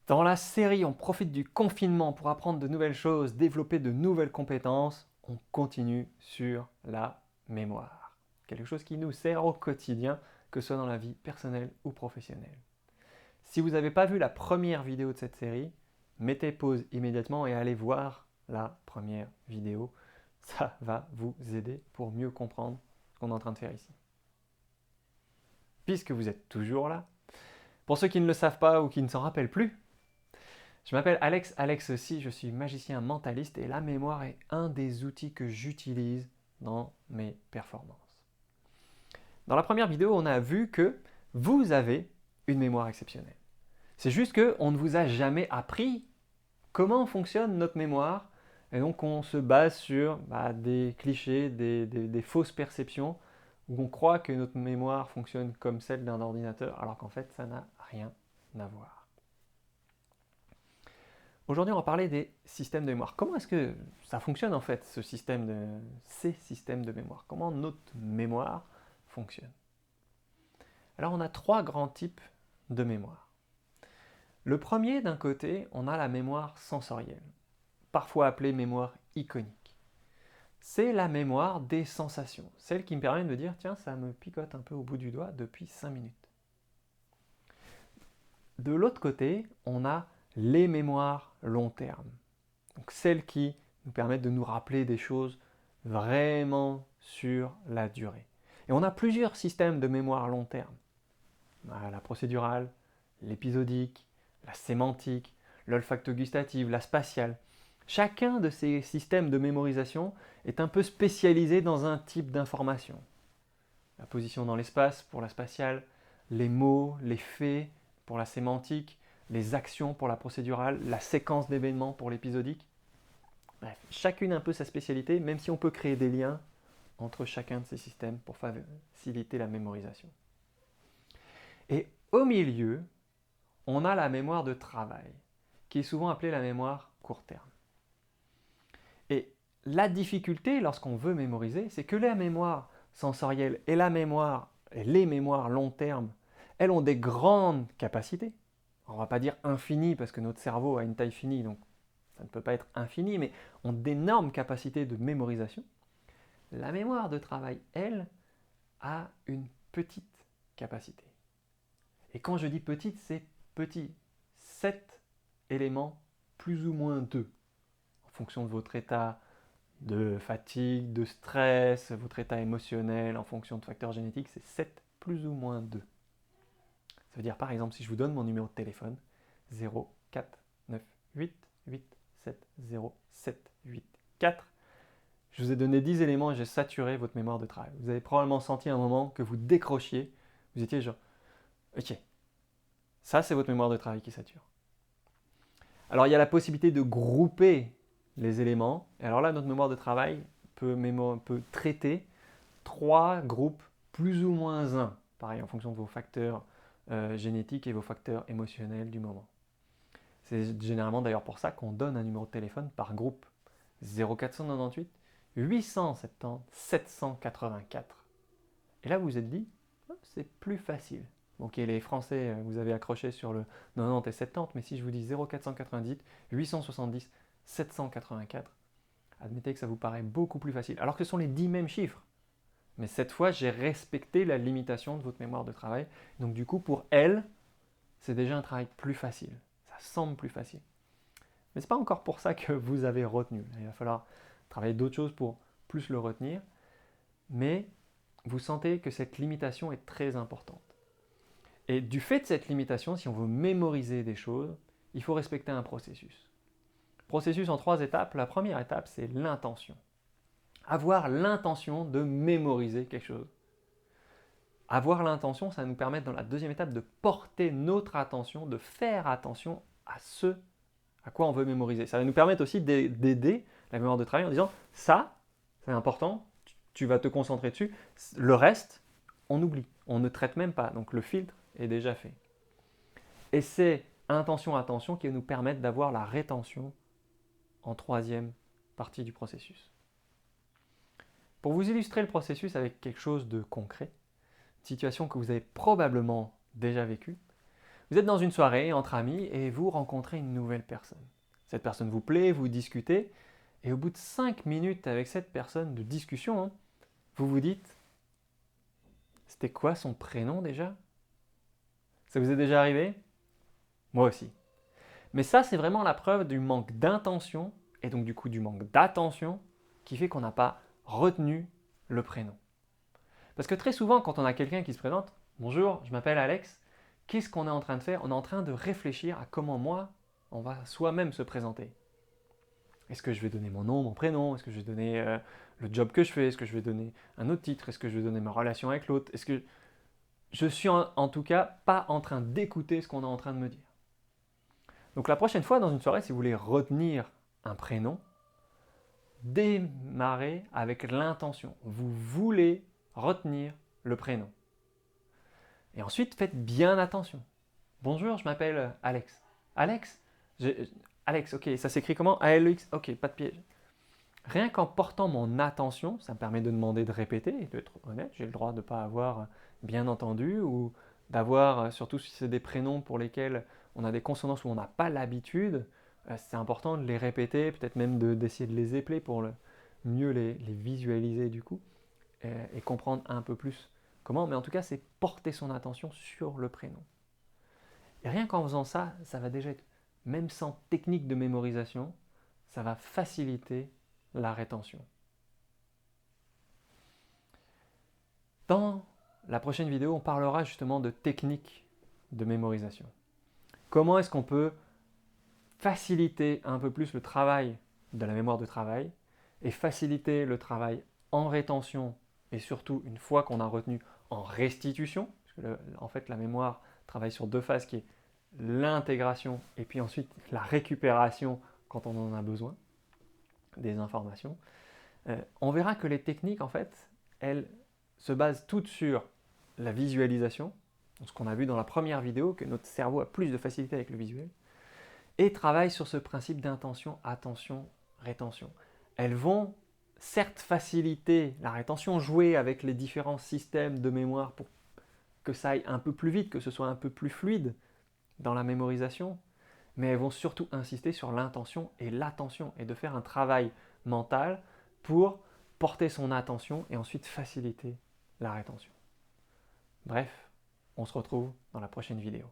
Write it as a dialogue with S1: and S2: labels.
S1: Dans la série, on profite du confinement pour apprendre de nouvelles choses, développer de nouvelles compétences. On continue sur la mémoire. Quelque chose qui nous sert au quotidien, que ce soit dans la vie personnelle ou professionnelle. Si vous n'avez pas vu la première vidéo de cette série, mettez pause immédiatement et allez voir la première vidéo. Ça va vous aider pour mieux comprendre ce qu'on est en train de faire ici. Puisque vous êtes toujours là, pour ceux qui ne le savent pas ou qui ne s'en rappellent plus, je m'appelle Alex aussi, je suis magicien mentaliste et la mémoire est un des outils que j'utilise dans mes performances. Dans la première vidéo, on a vu que vous avez une mémoire exceptionnelle. C'est juste qu'on ne vous a jamais appris comment fonctionne notre mémoire et donc on se base sur des clichés, des fausses perceptions où on croit que notre mémoire fonctionne comme celle d'un ordinateur alors qu'en fait ça n'a rien à voir. Aujourd'hui, on va parler des systèmes de mémoire. Comment est-ce que ça fonctionne en fait, ces systèmes de mémoire? Comment notre mémoire fonctionne? Alors, on a trois grands types de mémoire. Le premier, d'un côté, on a la mémoire sensorielle, parfois appelée mémoire iconique. C'est la mémoire des sensations, celle qui me permet de me dire, tiens, ça me picote un peu au bout du doigt depuis 5 minutes. De l'autre côté, on a les mémoires long terme. Donc celles qui nous permettent de nous rappeler des choses vraiment sur la durée. Et on a plusieurs systèmes de mémoire long terme. La procédurale, l'épisodique, la sémantique, l'olfacto-gustative, la spatiale. Chacun de ces systèmes de mémorisation est un peu spécialisé dans un type d'information. La position dans l'espace pour la spatiale, les mots, les faits pour la sémantique, les actions pour la procédurale, la séquence d'événements pour l'épisodique. Bref, chacune un peu sa spécialité, même si on peut créer des liens entre chacun de ces systèmes pour faciliter la mémorisation. Et au milieu, on a la mémoire de travail, qui est souvent appelée la mémoire court terme. Et la difficulté lorsqu'on veut mémoriser, c'est que la mémoire sensorielle et les mémoires long terme, elles ont des grandes capacités. On ne va pas dire infinies parce que notre cerveau a une taille finie, donc ça ne peut pas être infini, mais ont d'énormes capacités de mémorisation. La mémoire de travail, elle, a une petite capacité. Et quand je dis petite, c'est petit. 7 éléments, plus ou moins 2, en fonction de votre état de fatigue, de stress, votre état émotionnel, en fonction de facteurs génétiques, c'est 7 plus ou moins 2. Ça veut dire par exemple, si je vous donne mon numéro de téléphone, 0 4 9 8 8 7 0 7 8 4, je vous ai donné 10 éléments et j'ai saturé votre mémoire de travail. Vous avez probablement senti un moment que vous décrochiez, vous étiez genre, ok, ça c'est votre mémoire de travail qui sature. Alors il y a la possibilité de grouper les éléments, et alors là notre mémoire de travail peut traiter 3 groupes plus ou moins 1, pareil en fonction de vos facteurs génétiques et vos facteurs émotionnels du moment. C'est généralement d'ailleurs pour ça qu'on donne un numéro de téléphone par groupe. 0498 870 784. Et là, vous vous êtes dit, oh, c'est plus facile. Ok, les Français, vous avez accroché sur le 90 et 70, mais si je vous dis 0490 870 784, admettez que ça vous paraît beaucoup plus facile. Alors que ce sont les 10 mêmes chiffres. Mais cette fois, j'ai respecté la limitation de votre mémoire de travail. Donc du coup, pour elle, c'est déjà un travail plus facile. Ça semble plus facile. Mais ce n'est pas encore pour ça que vous avez retenu. Il va falloir travailler d'autres choses pour plus le retenir. Mais vous sentez que cette limitation est très importante. Et du fait de cette limitation, si on veut mémoriser des choses, il faut respecter un processus. Processus en 3 étapes. La première étape, c'est l'intention. Avoir l'intention de mémoriser quelque chose. Avoir l'intention, ça va nous permettre dans la deuxième étape de porter notre attention, de faire attention à ce à quoi on veut mémoriser. Ça va nous permettre aussi d'aider la mémoire de travail en disant ça, c'est important, tu vas te concentrer dessus. Le reste, on oublie, on ne traite même pas. Donc le filtre est déjà fait. Et c'est intention, attention qui va nous permettre d'avoir la rétention en troisième partie du processus. Pour vous illustrer le processus avec quelque chose de concret, une situation que vous avez probablement déjà vécue, Vous êtes dans une soirée entre amis et vous rencontrez une nouvelle personne. Cette personne vous plaît, vous discutez, et au bout de 5 minutes avec cette personne de discussion, vous vous dites, c'était quoi son prénom déjà? Ça vous est déjà arrivé? Moi aussi. Mais ça, c'est vraiment la preuve du manque d'intention, et donc du coup du manque d'attention, qui fait qu'on n'a pas retenu le prénom. Parce que très souvent, quand on a quelqu'un qui se présente, bonjour, je m'appelle Alex, qu'est-ce qu'on est en train de faire? On est en train de réfléchir à comment moi, on va soi-même se présenter. Est-ce que je vais donner mon nom, mon prénom? Est-ce que je vais donner le job que je fais? Est-ce que je vais donner un autre titre? Est-ce que je vais donner ma relation avec l'autre? Est-ce que je suis en tout cas pas en train d'écouter ce qu'on est en train de me dire? Donc la prochaine fois dans une soirée, si vous voulez retenir un prénom, démarrez avec l'intention. Vous voulez retenir le prénom. Et ensuite, faites bien attention. Bonjour, je m'appelle Alex. Alex Alex, ok, ça s'écrit comment? A-L-X, ok, pas de piège. Rien qu'en portant mon attention, ça me permet de demander de répéter et d'être honnête. J'ai le droit de ne pas avoir bien entendu ou d'avoir, surtout si c'est des prénoms pour lesquels on a des consonances où on n'a pas l'habitude, c'est important de les répéter, peut-être même d'essayer de les épeler pour mieux les visualiser du coup et comprendre un peu plus comment. Mais en tout cas, c'est porter son attention sur le prénom. Et rien qu'en faisant ça, ça va déjà être, même sans technique de mémorisation, ça va faciliter la rétention. Dans la prochaine vidéo, on parlera justement de techniques de mémorisation. Comment est-ce qu'on peut faciliter un peu plus le travail de la mémoire de travail et faciliter le travail en rétention et surtout une fois qu'on a retenu en restitution, parce que en fait la mémoire travaille sur deux phases qui est l'intégration et puis ensuite la récupération quand on en a besoin des informations. On verra que les techniques, en fait, elles se basent toutes sur la visualisation, ce qu'on a vu dans la première vidéo, que notre cerveau a plus de facilité avec le visuel, et travaillent sur ce principe d'intention, attention, rétention. Elles vont certes faciliter la rétention, jouer avec les différents systèmes de mémoire pour que ça aille un peu plus vite, que ce soit un peu plus fluide dans la mémorisation, mais elles vont surtout insister sur l'intention et l'attention et de faire un travail mental pour porter son attention et ensuite faciliter la rétention. Bref, on se retrouve dans la prochaine vidéo.